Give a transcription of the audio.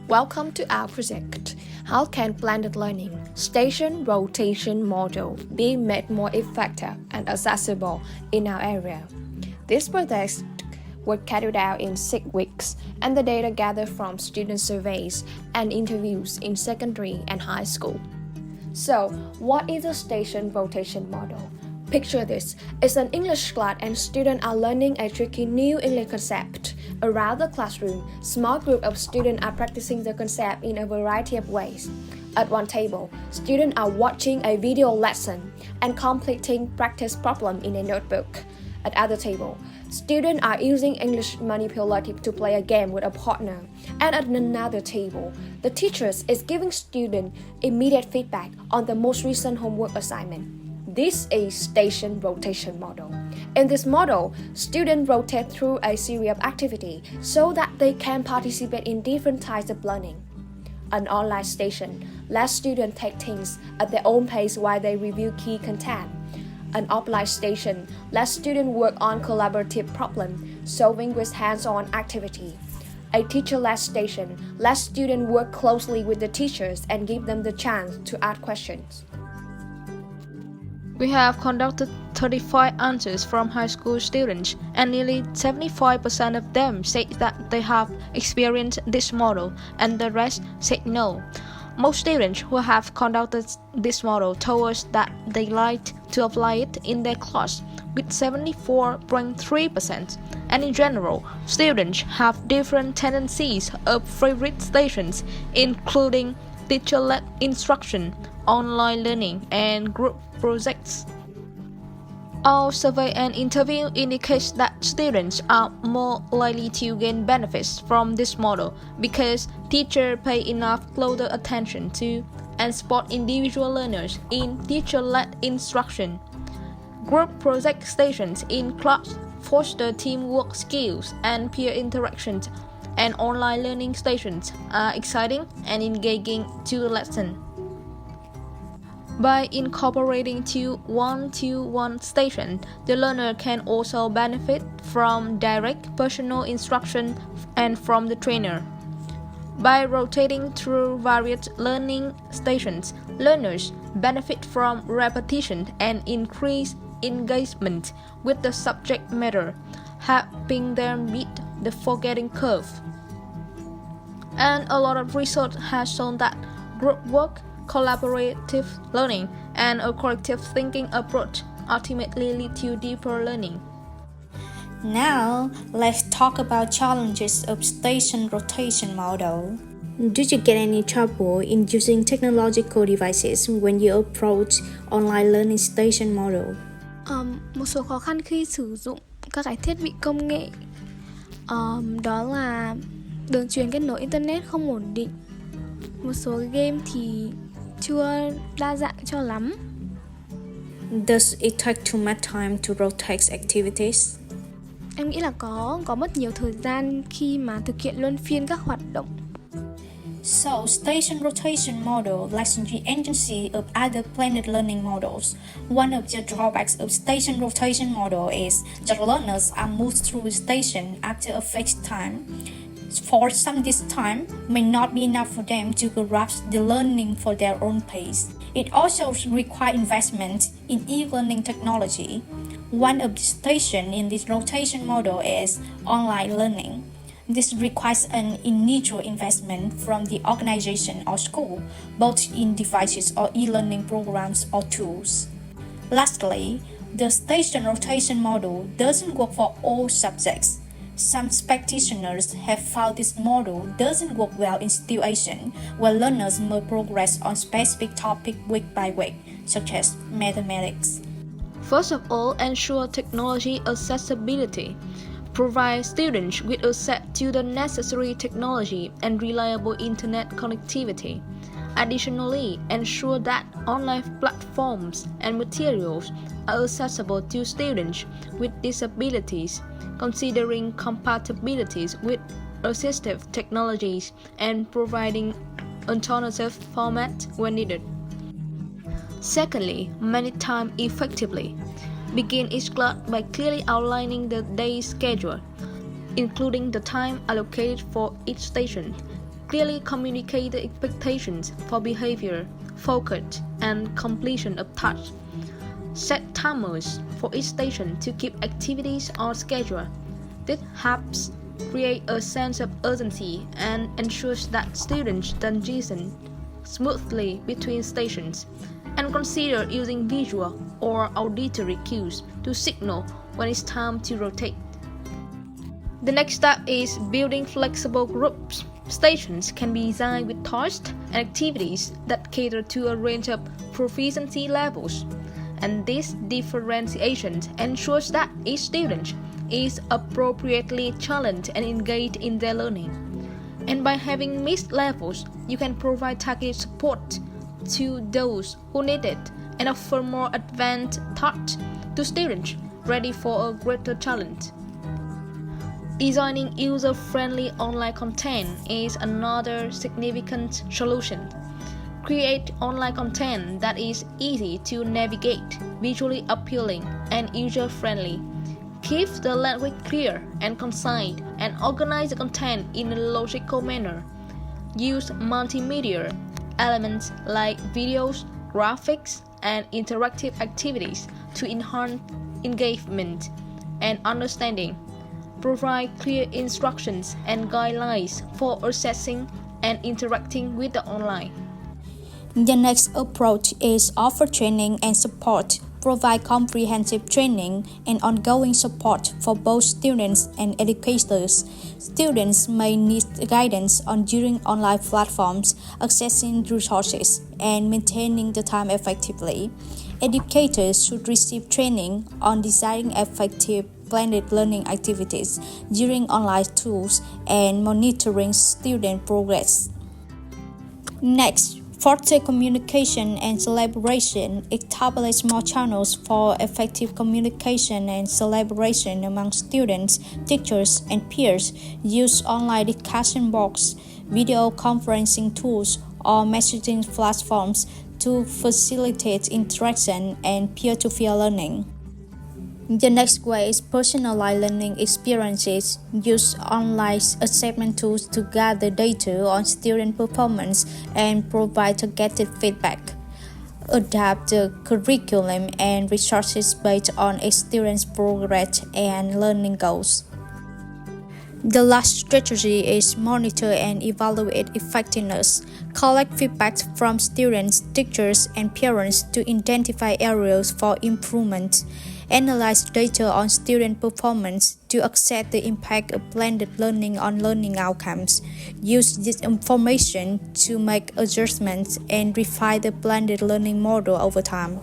Welcome to our project. How can blended learning station rotation model be made more effective and accessible in our area? This project was carried out in 6 weeks, and the data gathered from student surveys and interviews in secondary and high school. So, what is the station rotation model? Picture this: it's an English class and students are learning a tricky new English concept. Around the classroom, small group of students are practicing the concept in a variety of ways. At one table, students are watching a video lesson and completing practice problem in a notebook. At other table, students are using English manipulative to play a game with a partner. And at another table, the teacher is giving students immediate feedback on the most recent homework assignment. This is station rotation model. In this model, students rotate through a series of activities so that they can participate in different types of learning. An online station lets students take things at their own pace while they review key content. An offline station lets students work on collaborative problem solving with hands-on activity. A teacher-led station lets students work closely with the teachers and give them the chance to ask questions. We have conducted 35 answers from high school students, and nearly 75% of them said that they have experienced this model, and the rest said no. Most students who have conducted this model told us that they liked to apply it in their class, with 74.3%. And in general, students have different tendencies of favorite stations, including teacher-led instruction, online learning, and group projects. Our survey and interview indicates that students are more likely to gain benefits from this model because teachers pay enough closer attention to and support individual learners in teacher-led instruction. Group project stations in class foster teamwork skills and peer interactions, and online learning stations are exciting and engaging to the lesson. By incorporating two one-to-one stations, the learner can also benefit from direct personal instruction and from the trainer. By rotating through various learning stations, learners benefit from repetition and increased engagement with the subject matter, helping them beat the forgetting curve. And a lot of research has shown that group work, collaborative learning, and a collective thinking approach ultimately lead to deeper learning. Now, let's talk about challenges of station rotation model. Do you get any trouble in using technological devices when you approach online learning station model? Một số khó khăn khi sử dụng các cái thiết bị công nghệ đó là đường truyền kết nối internet không ổn định. Một số game thì chưa đa dạng cho lắm. Does it take too much time to rotate activities? Em nghĩ là có mất nhiều thời gian khi mà thực hiện luân phiên các hoạt động. So, station rotation model lacks the agency of other blended learning models. One of the drawbacks of station rotation model is that learners are moved through the station after a fixed time. For some, this time may not be enough for them to grasp the learning for their own pace. It also requires investment in e-learning technology. One of the stations in this rotation model is online learning. This requires an initial investment from the organization or school, both in devices or e-learning programs or tools. Lastly, the station rotation model doesn't work for all subjects. Some practitioners have found this model doesn't work well in situations where learners may progress on specific topics week by week, such as mathematics. First of all, ensure technology accessibility. Provide students with access to the necessary technology and reliable internet connectivity. Additionally, ensure that online platforms and materials are accessible to students with disabilities, considering compatibilities with assistive technologies and providing alternative formats when needed. Secondly, manage time effectively. Begin each class by clearly outlining the day's schedule, including the time allocated for each station. Clearly communicate the expectations for behavior, focus, and completion of tasks. Set timers for each station to keep activities on schedule. This helps create a sense of urgency and ensures that students transition smoothly between stations, and consider using visual or auditory cues to signal when it's time to rotate. The next step is building flexible groups. Stations can be designed with tasks and activities that cater to a range of proficiency levels, and this differentiation ensures that each student is appropriately challenged and engaged in their learning. And by having mixed levels, you can provide targeted support to those who need it and offer more advanced tasks to students ready for a greater challenge. Designing user-friendly online content is another significant solution. Create online content that is easy to navigate, visually appealing, and user-friendly. Keep the language clear and concise, and organize the content in a logical manner. Use multimedia elements like videos, graphics, and interactive activities to enhance engagement and understanding. Provide clear instructions and guidelines for assessing and interacting with the online. The next approach is offer training and support. Provide comprehensive training and ongoing support for both students and educators. Students may need guidance on using online platforms, accessing resources, and maintaining the time effectively. Educators should receive training on designing effective blended learning activities during online tools and monitoring student progress. Next, foster communication and collaboration. Establish more channels for effective communication and collaboration among students, teachers, and peers. Use online discussion boards, video conferencing tools, or messaging platforms to facilitate interaction and peer-to-peer learning. The next way is personalized learning experiences. Use online assessment tools to gather data on student performance and provide targeted feedback. Adapt the curriculum and resources based on a student's progress and learning goals. The last strategy is monitor and evaluate effectiveness. Collect feedback from students, teachers, and parents to identify areas for improvement. Analyze data on student performance to assess the impact of blended learning on learning outcomes. Use this information to make adjustments and refine the blended learning model over time.